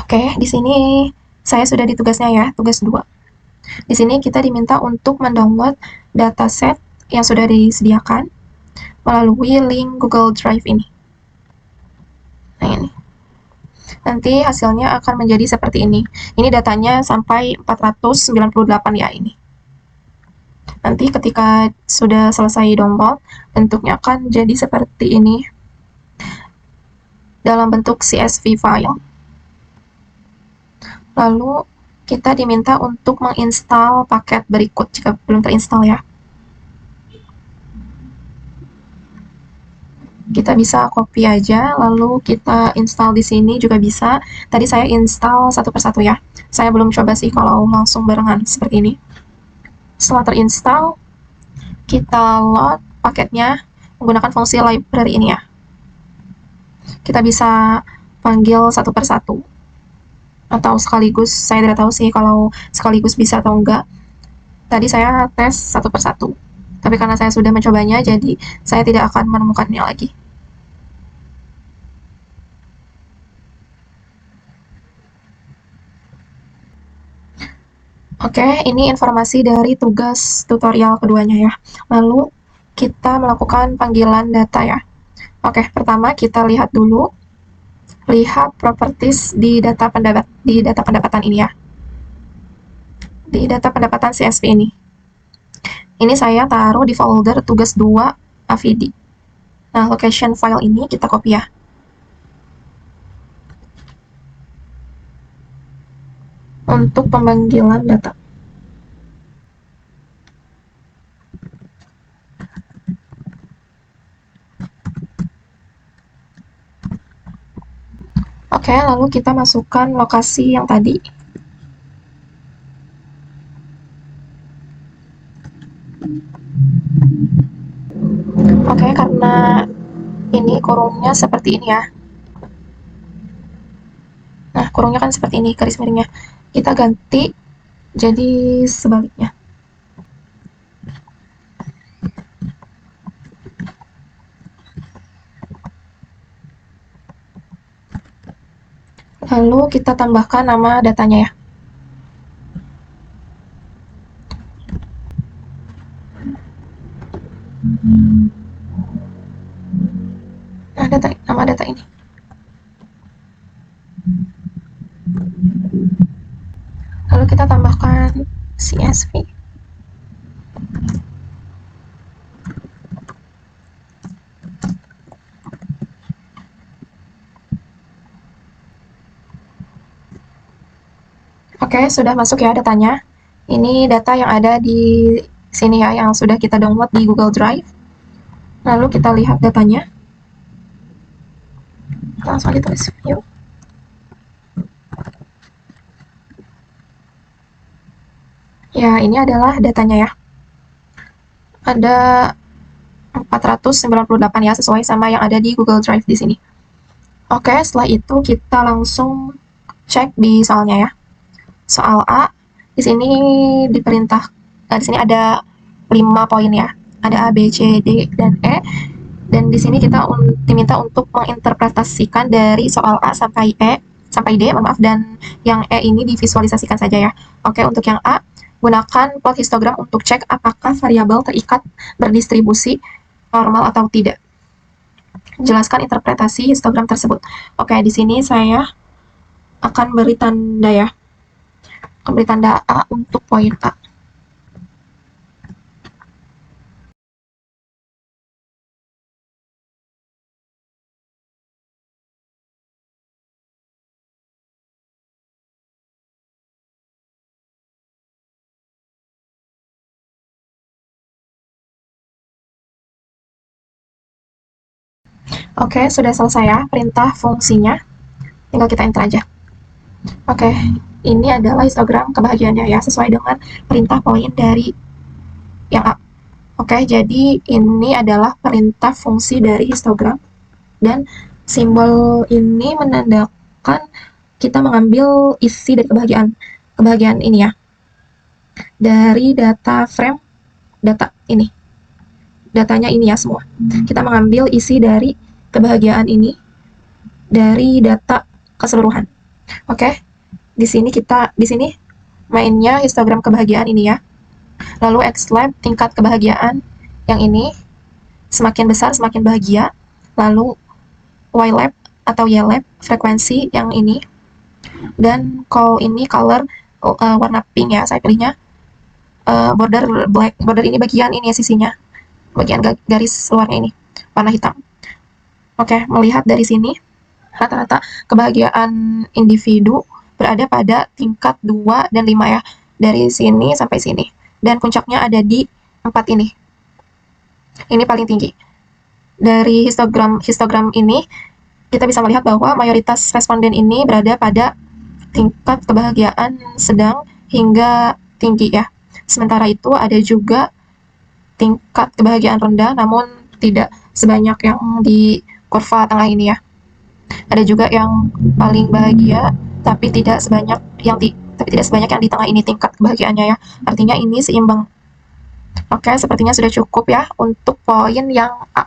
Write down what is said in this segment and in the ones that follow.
Oke, di sini saya sudah di tugasnya ya, tugas 2. Di sini kita diminta untuk mendownload dataset yang sudah disediakan melalui link Google Drive ini. Nah, ini. Nanti hasilnya akan menjadi seperti ini. Ini datanya sampai 498 ya ini. Nanti ketika sudah selesai download, bentuknya akan jadi seperti ini dalam bentuk CSV file. Lalu kita diminta untuk menginstal paket berikut jika belum terinstall ya. Kita bisa copy aja, lalu kita install di sini juga bisa. Tadi saya install satu persatu ya. Saya belum coba sih kalau langsung barengan seperti ini. Setelah terinstall, kita load paketnya menggunakan fungsi library ini ya. Kita bisa panggil satu persatu. Atau sekaligus, saya tidak tahu sih kalau sekaligus bisa atau enggak. Tadi saya tes satu persatu. Tapi karena saya sudah mencobanya, jadi saya tidak akan menemukannya lagi. Oke, ini informasi dari tugas tutorial keduanya ya. Lalu kita melakukan panggilan data ya. Oke, pertama kita lihat dulu, lihat properties di data pendapatan ini ya. Di data pendapatan CSV ini. Ini saya taruh di folder tugas 2 AVD. Nah, location file ini kita copy ya. Untuk pemanggilan data. Oke, lalu kita masukkan lokasi yang tadi. Oke, karena ini kurungnya seperti ini ya. Nah, kurungnya kan seperti ini, garis miringnya. Kita ganti jadi sebaliknya. Lalu kita tambahkan nama datanya ya. Nah, nama data ini. Lalu kita tambahkan CSV. Oke, sudah masuk ya datanya. Ini data yang ada di sini ya, yang sudah kita download di Google Drive. Lalu kita lihat datanya. Langsung ditulis view. Ya, ini adalah datanya ya. Ada 498 ya, sesuai sama yang ada di Google Drive di sini. Oke, setelah itu kita langsung cek di soalnya ya. Soal A, di sini diperintah, di sini ada 5 poin ya. Ada A, B, C, D, dan E. Dan di sini kita diminta untuk menginterpretasikan dari soal A sampai D, maaf, dan yang E ini divisualisasikan saja ya. Oke, untuk yang A, gunakan plot histogram untuk cek apakah variabel terikat berdistribusi normal atau tidak. Jelaskan interpretasi histogram tersebut. Oke, di sini saya akan beri tanda ya. Beri tanda A untuk poin A. Oke, sudah selesai ya perintah fungsinya. Tinggal kita enter aja. Oke, ini adalah histogram kebahagiaannya ya, sesuai dengan perintah poin dari yang A. Oke, jadi ini adalah perintah fungsi dari histogram. Dan simbol ini menandakan kita mengambil isi dari kebahagiaan ini ya. Dari data frame, data ini. Datanya ini ya semua. Kita mengambil isi dari kebahagiaan ini dari data keseluruhan. Oke, di sini mainnya histogram kebahagiaan ini ya. Lalu X lab tingkat kebahagiaan yang ini semakin besar semakin bahagia. Lalu Y lab atau Y lab frekuensi yang ini, dan call ini color warna pink ya, saya pilihnya border black. Border ini bagian ini ya, sisinya, bagian garis luarnya ini warna hitam. Oke, melihat dari sini rata-rata kebahagiaan individu berada pada tingkat 2 dan 5 ya, dari sini sampai sini, dan puncaknya ada di 4 ini paling tinggi. Dari histogram ini kita bisa melihat bahwa mayoritas responden ini berada pada tingkat kebahagiaan sedang hingga tinggi ya. Sementara itu ada juga tingkat kebahagiaan rendah namun tidak sebanyak yang di kurva tengah ini ya. Ada juga yang paling bahagia tapi tidak sebanyak yang di tengah ini tingkat kebahagiaannya ya. Artinya ini seimbang. Oke, sepertinya sudah cukup ya untuk poin yang A.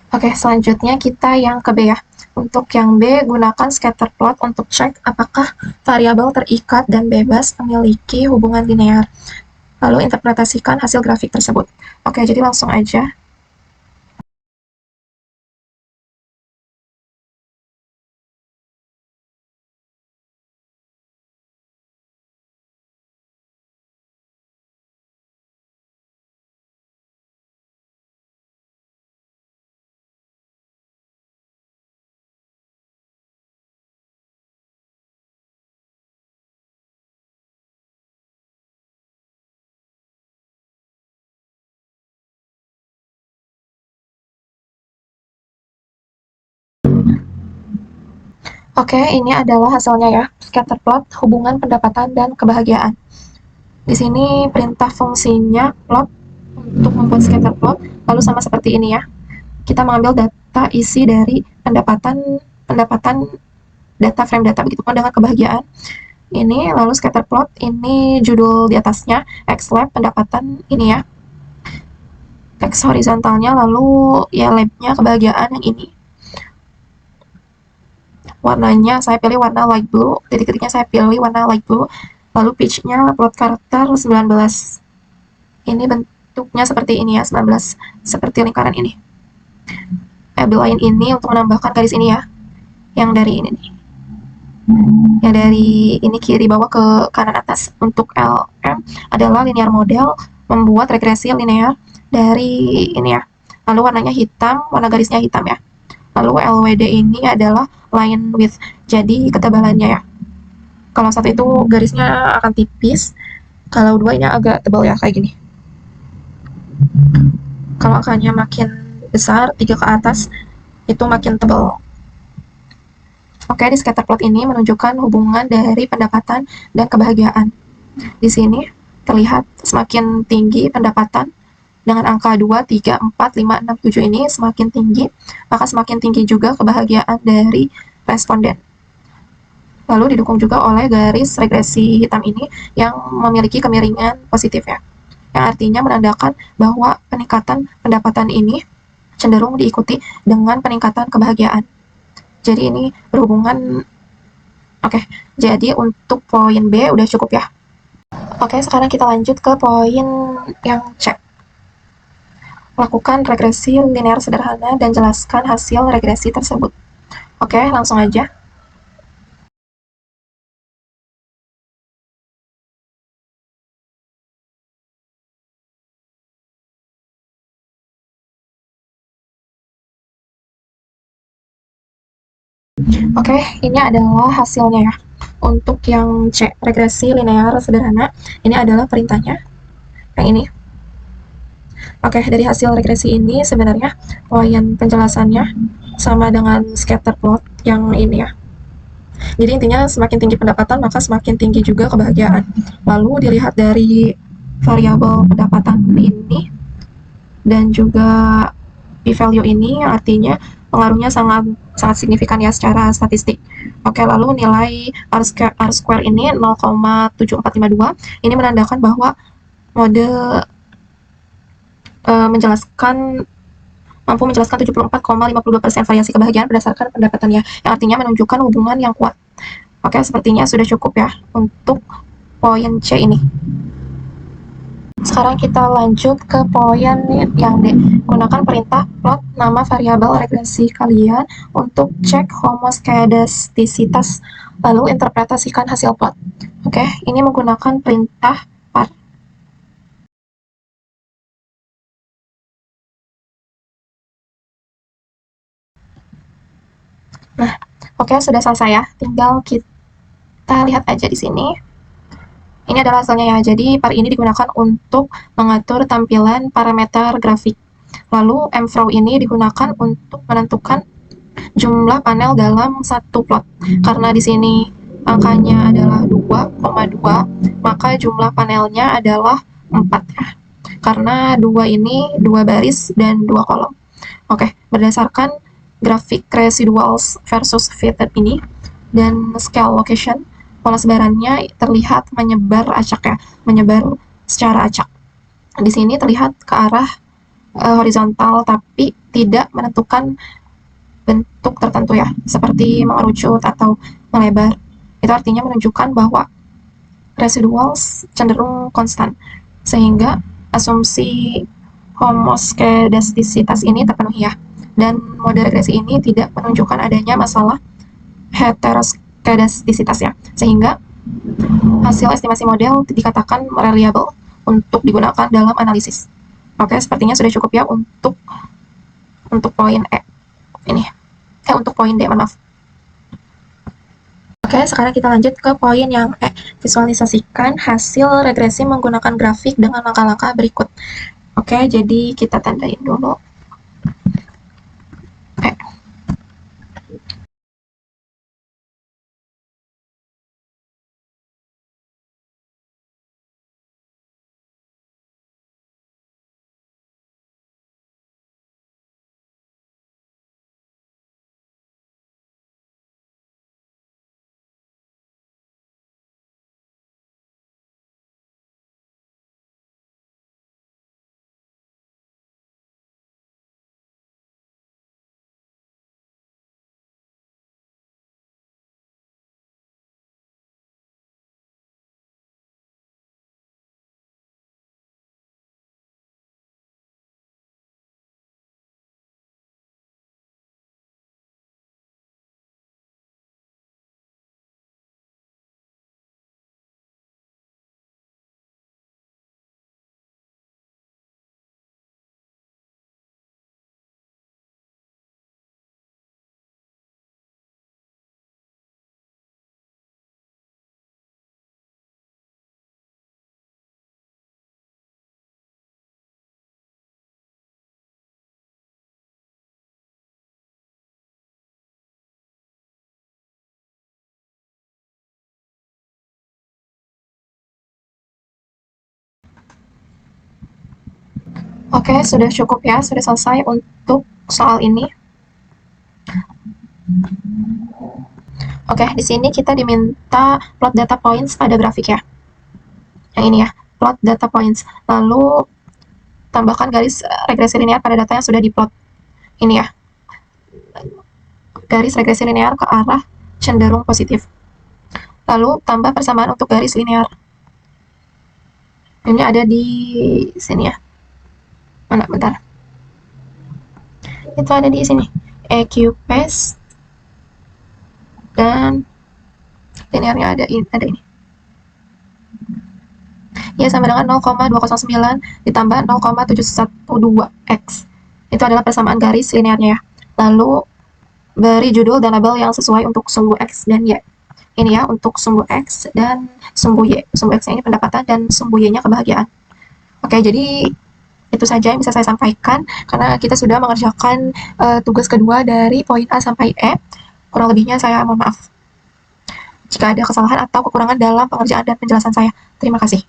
Oke, selanjutnya kita yang ke B ya. Untuk yang B, gunakan scatter plot untuk cek apakah variabel terikat dan bebas memiliki hubungan linear. Lalu interpretasikan hasil grafik tersebut. Oke, jadi langsung aja. Oke, ini adalah hasilnya ya. Scatter plot hubungan pendapatan dan kebahagiaan. Di sini perintah fungsinya plot untuk membuat scatter plot, lalu sama seperti ini ya. Kita mengambil data isi dari pendapatan data frame data, begitupun dengan kebahagiaan. Ini lalu scatter plot, ini judul di atasnya, X lab pendapatan ini ya. X horizontalnya, lalu ya labnya kebahagiaan yang ini. Warnanya saya pilih warna light blue, titik-titiknya saya pilih warna light blue, lalu pitch-nya plot karakter 19. Ini bentuknya seperti ini ya, 19, seperti lingkaran ini. Line ini untuk menambahkan garis ini ya, yang dari ini nih. Yang dari ini kiri bawah ke kanan atas. Untuk LM adalah linear model, membuat regresi linear dari ini ya. Lalu warnanya hitam, warna garisnya hitam ya. Lalu LWD ini adalah line width, jadi ketebalannya ya. Kalau satu itu garisnya akan tipis, kalau dua ini agak tebal ya, kayak gini. Kalau angkanya makin besar, 3 ke atas, itu makin tebal. Oke, di scatter plot ini menunjukkan hubungan dari pendapatan dan kebahagiaan. Di sini terlihat semakin tinggi pendapatan dengan angka 2, 3, 4, 5, 6, 7 ini semakin tinggi, maka semakin tinggi juga kebahagiaan dari responden. Lalu didukung juga oleh garis regresi hitam ini yang memiliki kemiringan positif ya, yang artinya menandakan bahwa peningkatan pendapatan ini cenderung diikuti dengan peningkatan kebahagiaan. Jadi ini berhubungan. Oke, jadi untuk poin B udah cukup ya. Oke, sekarang kita lanjut ke poin yang C. Lakukan regresi linear sederhana dan jelaskan hasil regresi tersebut. Oke, langsung aja. Oke, ini adalah hasilnya ya. Untuk yang C, regresi linear sederhana, ini adalah perintahnya. Yang ini. Oke, dari hasil regresi ini sebenarnya poin penjelasannya sama dengan scatter plot yang ini ya. Jadi intinya semakin tinggi pendapatan maka semakin tinggi juga kebahagiaan. Lalu dilihat dari variabel pendapatan ini dan juga p-value ini, yang artinya pengaruhnya sangat signifikan ya secara statistik. Oke, lalu nilai R square ini 0,7452, ini menandakan bahwa mode menjelaskan mampu menjelaskan 74,52% variasi kebahagiaan berdasarkan pendapatannya, yang artinya menunjukkan hubungan yang kuat. Oke, sepertinya sudah cukup ya untuk poin C ini. Sekarang kita lanjut ke poin yang D. Gunakan perintah plot nama variabel regresi kalian untuk cek homoskedastisitas, lalu interpretasikan hasil plot. Oke, ini menggunakan perintah par. Nah, oke, sudah selesai ya. Tinggal kita lihat aja di sini. Ini adalah hasilnya ya. Jadi par ini digunakan untuk mengatur tampilan parameter grafik. Lalu mfrow ini digunakan untuk menentukan jumlah panel dalam satu plot. Karena di sini angkanya adalah 2,2, maka jumlah panelnya adalah 4 ya. Karena 2 ini 2 baris dan 2 kolom. Oke, berdasarkan grafik residuals versus fitted ini dan scale location, pola sebarannya terlihat menyebar acak ya, menyebar secara acak. Di sini terlihat ke arah horizontal tapi tidak menentukan bentuk tertentu ya, seperti mengerucut atau melebar. Itu artinya menunjukkan bahwa residuals cenderung konstan, sehingga asumsi homoskedastisitas ini terpenuhi ya. Dan mode regresi ini tidak menunjukkan adanya masalah heteroskedastisitas ya, sehingga hasil estimasi model dikatakan reliable untuk digunakan dalam analisis. Oke, sepertinya sudah cukup ya untuk poin E ini. Untuk poin D, maaf. Oke, sekarang kita lanjut ke poin yang E. Visualisasikan hasil regresi menggunakan grafik dengan langkah-langkah berikut. Oke, jadi kita tandain dulu. E. Oke, sudah cukup ya, sudah selesai untuk soal ini. Oke, di sini kita diminta plot data points pada grafik ya. Yang ini ya, plot data points. Lalu tambahkan garis regresi linear pada data yang sudah diplot. Ini ya, garis regresi linear ke arah cenderung positif. Lalu tambah persamaan untuk garis linear. Ini ada di sini ya. Mana, bentar. Itu ada di sini. EQ paste dan linearnya ada ini. Ya, sama dengan 0,209 ditambah 0,712x. Itu adalah persamaan garis linearnya ya. Lalu beri judul dan label yang sesuai untuk sumbu X dan Y. Ini ya untuk sumbu X dan sumbu Y. Sumbu X ini pendapatan dan sumbu Y-nya kebahagiaan. Oke, jadi itu saja yang bisa saya sampaikan karena kita sudah mengerjakan tugas kedua dari poin A sampai E. Kurang lebihnya saya mohon maaf jika ada kesalahan atau kekurangan dalam pengerjaan dan penjelasan saya. Terima kasih.